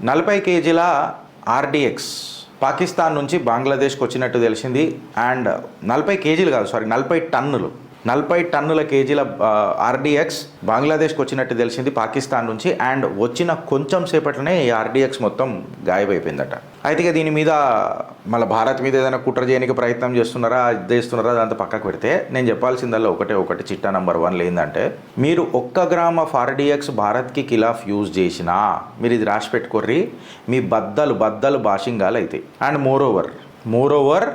40 కేజీల ఆర్డిఎక్స్ పాకిస్తాన్ నుంచి బంగ్లాదేశ్కి వచ్చినట్టు తెలిసింది. అండ్ 40 కేజీలు కాదు, సారీ 40 టన్నుల కేజీల ఆర్డిఎక్స్ బంగ్లాదేశ్కి వచ్చినట్టు తెలిసింది పాకిస్తాన్ నుంచి. అండ్ వచ్చిన కొంచెం సేపట్లోనే ఈ ఆర్డిఎక్స్ మొత్తం గాయమైపోయిందట. అయితే ఇక దీని మీద మళ్ళీ భారత్ మీద ఏదైనా కుట్ర చేయడానికి ప్రయత్నం చేస్తున్నారా, అదంతా పక్కకు పెడితే నేను చెప్పాల్సిందల్లా ఒకటి చిట్టా నంబర్ 1 ఏంటంటే, మీరు 1 గ్రామ్ ఆఫ్ ఆర్డిఎక్స్ భారత్కి ఖిలాఫ్ యూజ్ చేసినా మీరు ఇది రాసి పెట్టుకోర్రి, మీ బద్దలు బాషింగాలు అవుతాయి. అండ్ మోరోవర్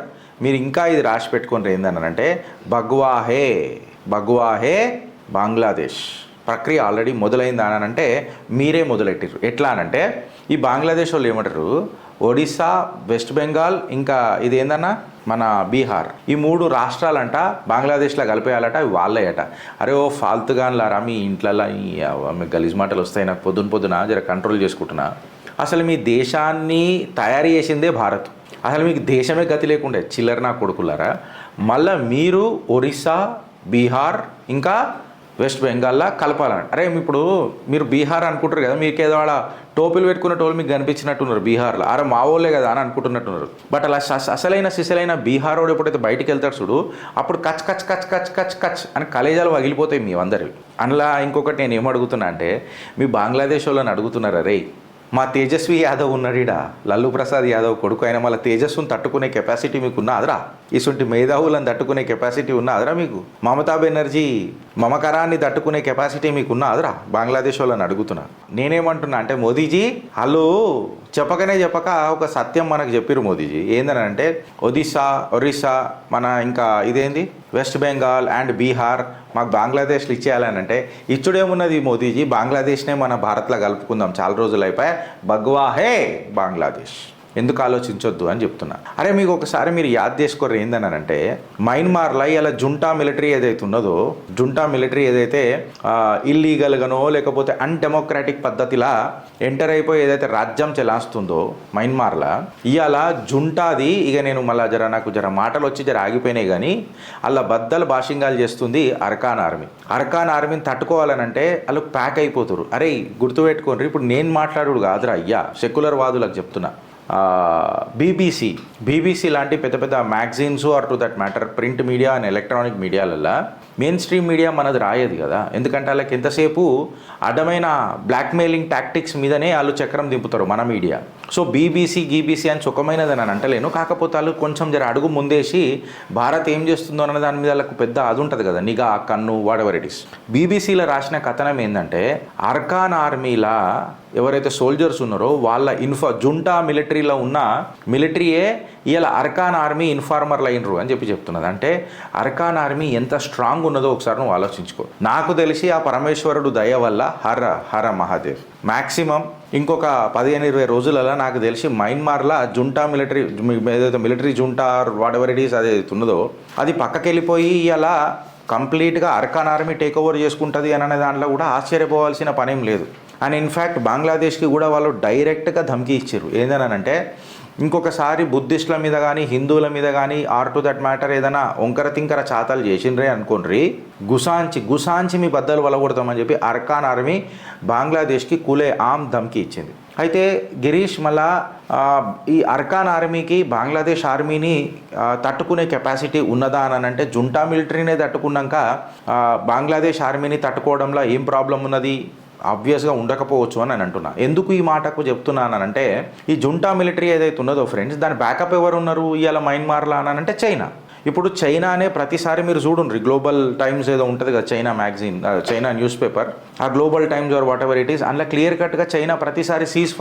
మీరు ఇంకా ఇది రాసి పెట్టుకొని ఏందనంటే, బగ్వాహే బంగ్లాదేశ్ ప్రక్రియ ఆల్రెడీ మొదలైంది అని అంటే మీరే మొదలెట్టారు. ఎట్లా అనంటే, ఈ బంగ్లాదేశ్ వాళ్ళు ఏమంటారు, ఒడిస్సా, వెస్ట్ బెంగాల్, ఇంకా ఇది ఏందన్నా మన బీహార్, ఈ 3 రాష్ట్రాలంట బంగ్లాదేశ్లో కలిపేయాలట, అవి వాళ్ళేయట. అరే ఓ ఫాల్తుగాన్లారా, మీ ఇంట్లల్లో మీ గలీజ్ మాటలు వస్తాయి, నాకు పొద్దున జర కంట్రోల్ చేసుకుంటున్నా. అసలు మీ దేశాన్ని తయారు చేసిందే భారత్. అసలు మీకు దేశమే గతి లేకుండే చిల్లర నా కొడుకులారా. మళ్ళీ మీరు ఒరిస్సా, బీహార్, ఇంకా వెస్ట్ బెంగాల్లో కలపాలని. అరే ఇప్పుడు మీరు బీహార్ అనుకుంటారు కదా, మీకు ఏదో వాళ్ళ టోపీలు పెట్టుకున్న టోలు మీకు కనిపించినట్టున్నారు బీహార్లో. అరే మా వాళ్ళే కదా అని అనుకుంటున్నట్టున్నారు. బట్ అలా సిసలైన బీహార్ వాడు ఎప్పుడైతే బయటికి వెళ్తాడు చూడు, అప్పుడు కచ్ కచ్ కచ్ కచ్ కచ్ కచ్ అని కలేజాలు పగిలిపోతాయి మీ అందరివి. అందులో ఇంకొకటి నేను ఏమడుగుతున్నా అంటే, మీ బంగ్లాదేశ్ వాళ్ళని అడుగుతున్నారు, అరే మా తేజస్వి యాదవ్ ఉన్నాడా, లల్లు ప్రసాద్ యాదవ్ కొడుకు, అయినా మళ్ళీ తేజస్సును తట్టుకునే కెపాసిటీ మీకు ఉన్నదిరా? ఇటువంటి మేధావులను తట్టుకునే కెపాసిటీ ఉన్నదిరా మీకు? మమతా బెనర్జీ మమకరాన్ని తట్టుకునే కెపాసిటీ మీకు ఉన్నదిరా? బంగ్లాదేశ్ వాళ్ళని అడుగుతున్నా. నేనేమంటున్నా అంటే, మోదీజీ వాళ్ళు చెప్పక ఒక సత్యం మనకు చెప్పారు మోదీజీ. ఏందనంటే, ఒరిస్సా మన ఇంకా ఇదేంది వెస్ట్ బెంగాల్ అండ్ బీహార్ మాకు బంగ్లాదేశ్లు ఇచ్చేయాలని అంటే, ఇచ్చుడేమున్నది మోదీజీ, బంగ్లాదేశ్నే మన భారత్లో కలుపుకుందాం, చాలా రోజులు అయిపోయి బగ్వాహే బంగ్లాదేశ్, ఎందుకు ఆలోచించొద్దు అని చెప్తున్నా. అరే మీకు ఒకసారి మీరు యాద్ చేసుకోరు ఏందనంటే, మయన్మార్లో ఇలా జుంటా మిలిటరీ ఏదైతే ఇల్లీగల్గానో లేకపోతే అన్డెమోక్రాటిక్ పద్ధతిలా ఎంటర్ అయిపోయి ఏదైతే రాజ్యం చెలాస్తుందో మయన్మార్లో, ఇవాళ జుంటాది ఇక నేను మళ్ళీ నాకు మాటలు వచ్చి ఆగిపోయినాయి కానీ, అలా బద్దలు భాషింగాలు చేస్తుంది అర్కాన్ ఆర్మీని తట్టుకోవాలనంటే వాళ్ళు ప్యాక్ అయిపోతారు. అరే గుర్తుపెట్టుకోండి, ఇప్పుడు నేను మాట్లాడు కాదురా అయ్యా, సెక్యులర్ వాదులకు చెప్తున్నా. బీబీసీ లాంటి పెద్ద magazines or to that matter print media and electronic మీడియాలల్లో మెయిన్ స్ట్రీమ్ మీడియా మనది రాయదు కదా. ఎందుకంటే వాళ్ళకి ఎంతసేపు అడ్డమైన బ్లాక్మెయిలింగ్ టాక్టిక్స్ మీదనే వాళ్ళు చక్రం దింపుతారు మన మీడియా. సో గీబీసీ అని సుఖమైనది అని అంటలేను, కాకపోతే వాళ్ళు కొంచెం అడుగు ముందేసి భారత్ ఏం చేస్తుందో అన్న దాని మీద వాళ్ళకు పెద్ద అది ఉంటుంది కదా, నిఘా కన్ను వాటెవర్ ఇట్ ఇస్. బీబీసీలో రాసిన కథనం ఏంటంటే, అర్కాన్ ఆర్మీలా ఎవరైతే సోల్జర్స్ ఉన్నారో వాళ్ళ జుంటా మిలిటరీలో ఉన్న మిలిటరీయే ఇలా అర్కాన్ ఆర్మీ ఇన్ఫార్మర్లు అయినరు అని చెప్తున్నది. అంటే అర్కాన్ ఆర్మీ ఎంత స్ట్రాంగ్ ఉన్నదో ఒకసారి నువ్వు ఆలోచించుకో. నాకు తెలిసి ఆ పరమేశ్వరుడు దయ వల్ల హర మహాదేవ్ మ్యాక్సిమం ఇంకొక 15-20 రోజులలో నాకు తెలిసి మయన్మార్లో జుంటా మిలిటరీ ఏదైతే military junta whatever it is అదే ఉన్నదో అది పక్కకి వెళ్ళిపోయి ఇలా కంప్లీట్గా అర్కాన్ ఆర్మీ టేక్ ఓవర్ చేసుకుంటుంది అనే దాంట్లో కూడా ఆశ్చర్యపోవాల్సిన పనేం లేదు. అండ్ ఇన్ఫ్యాక్ట్ బంగ్లాదేశ్కి కూడా వాళ్ళు డైరెక్ట్గా ధమ్కి ఇచ్చారు. ఏందనంటే, ఇంకొకసారి బుద్ధిస్టుల మీద కానీ హిందువుల మీద కానీ ఆర్ టు దట్ మ్యాటర్ ఏదైనా వంకర తింకర చాతలు చేసిండ్రే అనుకోండి, గుసాంచి మీ బద్దలు వలగొడతామని చెప్పి అర్కాన్ ఆర్మీ బంగ్లాదేశ్కి కులే ఆమ్ ధమ్కి ఇచ్చింది. అయితే గిరీష్ మళ్ళా ఈ అర్కాన్ ఆర్మీకి బంగ్లాదేశ్ ఆర్మీని తట్టుకునే కెపాసిటీ ఉన్నదా అని అంటే, జుంటా మిలిటరీనే తట్టుకున్నాక బంగ్లాదేశ్ ఆర్మీని తట్టుకోవడంలో ఏం ప్రాబ్లం ఉన్నది? ఆబ్వియస్గా ఉండకపోవచ్చు అని నేను అంటున్నా. ఎందుకు ఈ మాటకు చెప్తున్నానంటే, ఈ జుంటా మిలిటరీ ఏదైతే ఉన్నదో ఫ్రెండ్స్, దాని బ్యాకప్ ఎవరు ఉన్నారు ఇవాళ మయన్మార్లో అనంటే చైనా. ఇప్పుడు చైనానే ప్రతిసారి మీరు చూడండి, గ్లోబల్ టైమ్స్ ఏదో ఉంటుంది కదా China magazine, China newspaper, ఆ Global Times or whatever it is, అందులో క్లియర్ కట్గా చైనా ప్రతిసారి సీజ్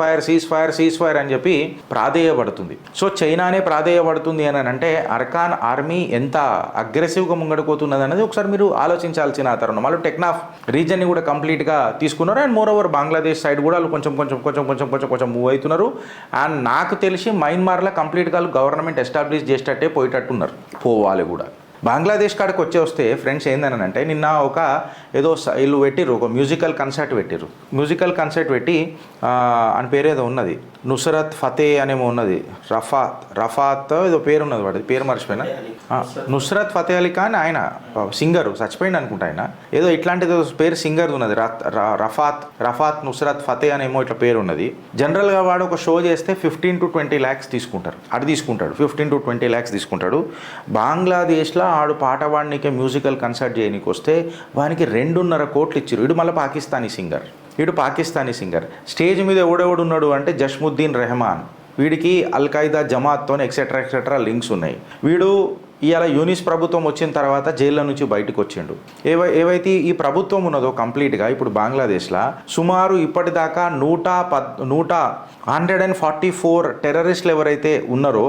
ఫైర్ అని చెప్పి ప్రాధేయపడుతుంది. సో చైనానే ప్రాధేయపడుతుంది అని అంటే అర్కాన్ ఆర్మీ ఎంత అగ్రెసివ్గా ముంగడిపోతున్నది అనేది ఒకసారి మీరు ఆలోచించాల్సిన తరుణం. వాళ్ళు టెక్నాఫ్ రీజన్ని కూడా కంప్లీట్గా తీసుకున్నారు. And more over Bangladesh side కూడా వాళ్ళు కొంచెం మూవ్ అవుతున్నారు. అండ్ నాకు తెలిసి మయన్మార్లో కంప్లీట్గా గవర్నమెంట్ ఎస్టాబ్లిష్ చేసేటట్టే పోయేటట్టున్నారు, పోవాలి కూడా. బంగ్లాదేశ్ కాడికి వస్తే ఫ్రెండ్స్ ఏందనంటే నిన్న ఒక ఏదో వీళ్ళు పెట్టిర్రు, ఒక మ్యూజికల్ కన్సర్ట్ పెట్టిర్రు. మ్యూజికల్ కన్సర్ట్ పెట్టి అని పేరు ఏదో ఉన్నది, నుస్రత్ ఫతే అనేమో ఉన్నది, రఫాత్ ఏదో పేరు ఉన్నది, వాడి పేరు మర్చిపోయినా. నుస్రత్ ఫతే అలీ ఖాన్ ఆయన సింగరు, చచ్చిపోయింది అనుకుంటా ఆయన, ఏదో ఇట్లాంటిది పేరు సింగర్ ఉన్నది, రఫాత్ నుస్రత్ ఫతే అనేమో ఇట్లా పేరు ఉన్నది. జనరల్గా వాడు ఒక షో చేస్తే 15 to 20 lakhs తీసుకుంటారు, అది తీసుకుంటాడు, 15 to 20 lakhs తీసుకుంటాడు. బంగ్లాదేశ్లో ఆడు పాట పాడనీకే మ్యూజికల్ కన్సర్ట్ చేయనీకి వస్తే వానికి 2.5 కోట్లు ఇచ్చారు. ఇడు మళ్ళీ పాకిస్తానీ సింగర్. స్టేజ్ మీద ఎవడెవడు ఉన్నాడు అంటే జష్ముద్దీన్ రెహమాన్, వీడికి అల్ఖైదా జమాత్తో ఎక్సెట్రా లింక్స్ ఉన్నాయి. వీడు ఇవాళ యూనిస్ ప్రభుత్వం వచ్చిన తర్వాత జైల్లో నుంచి బయటకు వచ్చిండు. ఏవైతే ఈ ప్రభుత్వం ఉన్నదో కంప్లీట్గా ఇప్పుడు బంగ్లాదేశ్లో సుమారు ఇప్పటిదాకా 144 టెర్రరిస్టులు ఎవరైతే ఉన్నారో,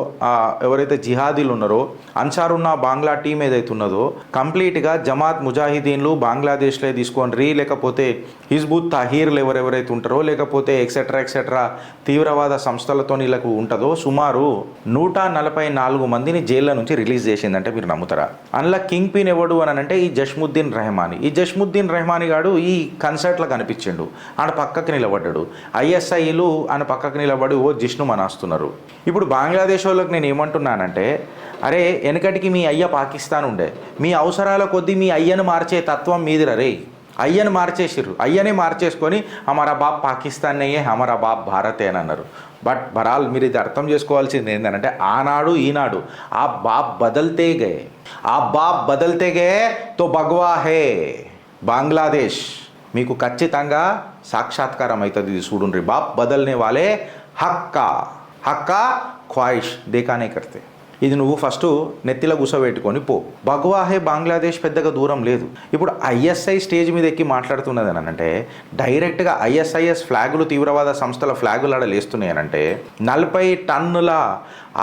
ఎవరైతే జిహాదీలు ఉన్నారో, అన్సారున్నా బాంగ్లా టీం ఏదైతే ఉన్నదో కంప్లీట్గా జమాత్ ముజాహిదీన్లు బంగ్లాదేశ్లో తీసుకోండి, లేకపోతే హిజ్బుత్ తహీర్లు ఎవరెవరైతే ఉంటారో, లేకపోతే ఎక్సెట్రా తీవ్రవాద సంస్థలతో వీళ్ళకు ఉంటుందో సుమారు 144 మందిని జైల్లో నుంచి రిలీజ్ చేసిందంటే మీరు నమ్ముతారా? అందులో కింగ్ పిన్ ఎవడు అని అంటే ఈ జష్ముద్దీన్ రెహమాని గాడు ఈ కన్సర్ట్లో కనిపించిండు, ఆడ పక్కకి నిలబడ్డాడు. ఐఎస్ఐలు ఆయన పక్కకు నిలబడి ఓ జిష్ణు మనాస్తున్నారు. ఇప్పుడు బంగ్లాదేశ్ వాళ్ళకి నేను ఏమంటున్నానంటే, అరే వెనకటికి మీ అయ్య పాకిస్తాన్ ఉండే, మీ అవసరాల కొద్దీ మీ అయ్యను మార్చే తత్వం మీదిరా రే. అయ్యను మార్చేసిర్రు, అయ్యనే మార్చేసుకొని హమారా బాప్ పాకిస్తాన్ నయ్యే హమారా బాప్ భారతే అని అన్నారు. బట్ బరాల్ మీరు ఇది అర్థం చేసుకోవాల్సింది ఏంటంటే ఆనాడు ఈనాడు ఆ బాప్ బదల్తే గయే తో భగవా హే బంగ్లాదేశ్ మీకు ఖచ్చితంగా సాక్షాత్కారం అవుతుంది. ఇది చూడండి, బాప్ బదల్నే వాలే హక్కా ఖ్వాయిష్ దేకానే కర్తే. ఇది నువ్వు ఫస్ట్ నెత్తిలో గుసబెట్టుకొని పో. భగవా హే బంగ్లాదేశ్ పెద్దగా దూరం లేదు. ఇప్పుడు ఐఎస్ఐ స్టేజ్ మీద ఎక్కి మాట్లాడుతున్నది అని అంటే డైరెక్ట్గా ఐఎస్ఐఎస్ ఫ్లాగులు, తీవ్రవాద సంస్థల ఫ్లాగులు ఆడ లేస్తున్నాయి అని అంటే 40 టన్నుల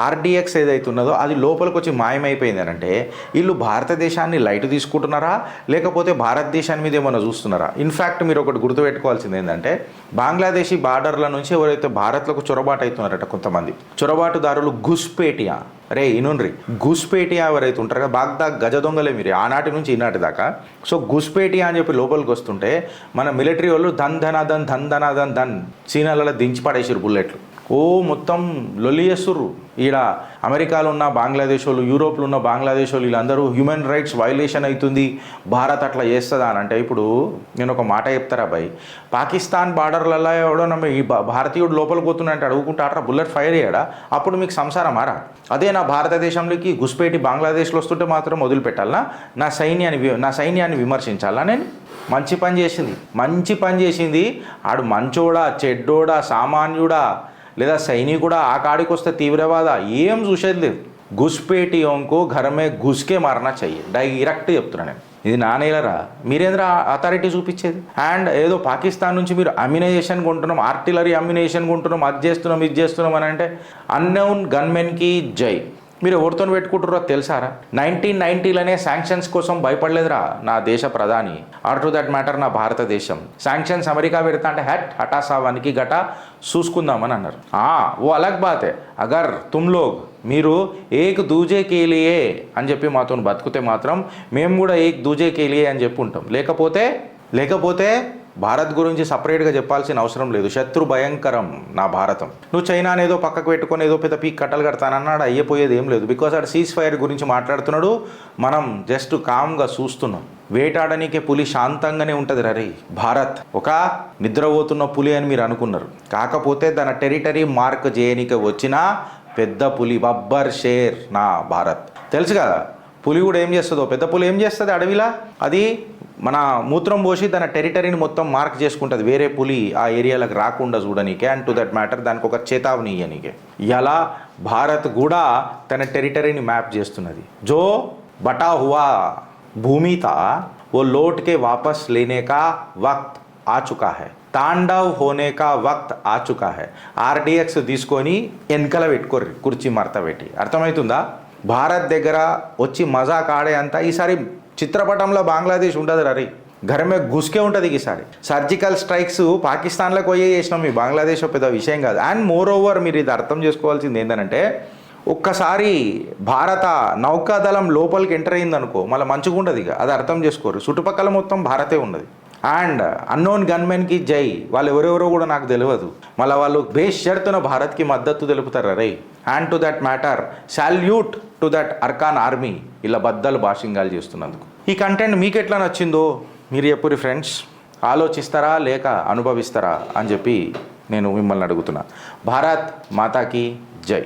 ఆర్డిఎక్స్ ఏదైతే ఉన్నదో అది లోపలికి వచ్చి మాయమైపోయింది అని అంటే వీళ్ళు భారతదేశాన్ని లైట్ తీసుకుంటున్నారా, లేకపోతే భారతదేశాన్ని మీద ఏమైనా చూస్తున్నారా? ఇన్ఫ్యాక్ట్ మీరు ఒకటి గుర్తుపెట్టుకోవాల్సింది ఏంటంటే బంగ్లాదేశీ బార్డర్ల నుంచి ఎవరైతే భారత్లకు చొరబాటు అవుతున్నారట కొంతమంది చొరబాటుదారులు, గుస్పేటియా గుస్పేటియా ఎవరైతే ఉంటారో కదా, బాగ్దా గజ దొంగలే మీరు ఆనాటి నుంచి ఈనాటి దాకా. సో గుస్పేటియా అని చెప్పి లోపలికి వస్తుంటే మన మిలిటరీ వాళ్ళు ధన్ చీనాలలో దించి పడేసారు బుల్లెట్లు. మొత్తం లొల్లి చేస్తుర్రు. ఈడ అమెరికాలో ఉన్న బంగ్లాదేశ్ వాళ్ళు, యూరోప్లో ఉన్న బంగ్లాదేశ్ వాళ్ళు వీళ్ళందరూ హ్యూమన్ రైట్స్ వైలేషన్ అవుతుంది, భారత్ అట్లా చేస్తుందా అని అంటే, ఇప్పుడు నేను ఒక మాట చెప్తారా భయ్, పాకిస్తాన్ బార్డర్లలో ఎవడో ఈ భారతీయుడు లోపలికి పోతున్నట్టు అడుగుకుంటా అట్లా బుల్లెట్ ఫైర్ అయ్యాడా? అప్పుడు మీకు సంసారం మారా? అదే నా భారతదేశంలోకి గుస్పేటి బంగ్లాదేశ్లో వస్తుంటే మాత్రం వదిలిపెట్టాలనా? నా సైన్యాన్ని విమర్శించాలా? నేను మంచి పని చేసింది ఆడు మంచోడా, చెడ్డోడా, సామాన్యుడా లేదా సైనికుడా, ఆ కాడికి వస్తే తీవ్రవాద ఏం చూసేది లేదు. గుస్పేటి ఓంకో ఘరమే గుస్కే మారనా చెయ్యి, డైరెక్ట్ చెప్తున్నా నేను. ఇది నా నేలరా, మీరేంద్ర అథారిటీ చూపించేది? అండ్ ఏదో పాకిస్తాన్ నుంచి మీరు అమ్యునైజేషన్ కొంటున్నాం, ఆర్టిలరీ అమ్యునైజేషన్ కొంటున్నాం, అది చేస్తున్నాం అని అంటే అన్నౌన్ గన్మెన్కి జై. మీరు ఎవరితో పెట్టుకుంటారో తెలుసారా? 1990లోనే శాంక్షన్స్ కోసం భయపడలేదురా నా దేశ ప్రధాని, ఆర్ టు దట్ మ్యాటర్ నా భారతదేశం. శాంక్షన్స్ అమెరికా పెడతా అంటే హఠాసావానికి గటా చూసుకుందామని అన్నారు. ఓ అలగ్ బాతే, అగర్ తుమ్ లోగ్ మీరు ఏక్ దూజే కేలియే అని చెప్పి మాతో బతుకుతే మాత్రం మేము కూడా ఏక్ దూజే కేలియే అని చెప్పి ఉంటాం. లేకపోతే భారత్ గురించి సపరేట్గా చెప్పాల్సిన అవసరం లేదు. శత్రు భయంకరం నా భారతం. నువ్వు చైనా ఏదో పక్కకు పెట్టుకొని ఏదో పెద్ద పీక్ కట్టలు కడతానన్నాడు, అయ్యిపోయేది ఏం లేదు. బికాస్ ఆడు సీజ్ ఫైర్ గురించి మాట్లాడుతున్నాడు, మనం జస్ట్ కామ్గా చూస్తున్నాం. వేటాడనికే పులి శాంతంగానే ఉంటుంది రే. భారత్ ఒక నిద్రపోతున్న పులి అని మీరు అనుకున్నారు, కాకపోతే తన టెరిటరీ మార్క్ చేయనికే వచ్చిన పెద్ద పులి, బబ్బర్ షేర్ నా భారత్. తెలుసు కదా పులి కూడా ఏం చేస్తుందో? పెద్ద పులి ఏం చేస్తుంది అడవిలా? అది మన మూత్రం పోసి తన టెరిటరీని మొత్తం మార్క్ చేసుకుంటుంది, వేరే పులి ఆ ఏరియాలకు రాకుండా చూడనీకే. అండ్ టు దట్ మ్యాటర్ దానికి ఒక చేతావని ఇయ్యనీకే. ఇలా భారత్ కూడా తన టెరిటరీని మ్యాప్ చేస్తున్నది. జో బటా హువా భూమి తా वो लौट के वापस लेने का वक्त आ चुका है, తాండవ్ హోనే కా వక్త్ ఆ చుకా హై. ఆర్డిఎక్స్ తీసుకొని వెనకల పెట్టుకోర్రి, కుర్చీ మడత పెట్టి. అర్థమవుతుందా? భారత్ దగ్గర వచ్చి మజాక్ ఆడే అంతా ఈసారి చిత్రపటంలో బంగ్లాదేశ్ ఉంటుంది రీ, ఘరమే గుస్కే ఉంటుంది. ఈసారి సర్జికల్ స్ట్రైక్స్ పాకిస్తాన్లోకి పోయే చేసినాం, మీ బంగ్లాదేశ్ పెద్ద విషయం కాదు. అండ్ మోర్ ఓవర్ మీరు ఇది అర్థం చేసుకోవాల్సింది ఏంటంటే ఒక్కసారి భారత నౌకాదళం లోపలికి ఎంటర్ అయిందనుకో మళ్ళీ మంచిగా ఉండదు ఇక, అది అర్థం చేసుకోరు. చుట్టుపక్కల మొత్తం భారతే ఉన్నది. అండ్ అన్నోన్ గన్మెన్కి జై, వాళ్ళు ఎవరెవరో కూడా నాకు తెలియదు, మళ్ళీ వాళ్ళు బేషరతున భారత్కి మద్దతు తెలుపుతారు రే. And to that matter salute to that Arakan Army, ఇలా బద్దలు భాషింగాలు చేస్తున్నందుకు. ఈ కంటెంట్ మీకు ఎట్లా నచ్చిందో మీరు చెప్పురి ఫ్రెండ్స్. ఆలోచిస్తారా లేక అనుభవిస్తారా అని చెప్పి నేను మిమ్మల్ని అడుగుతున్నా. భారత్ మాతాకి జై.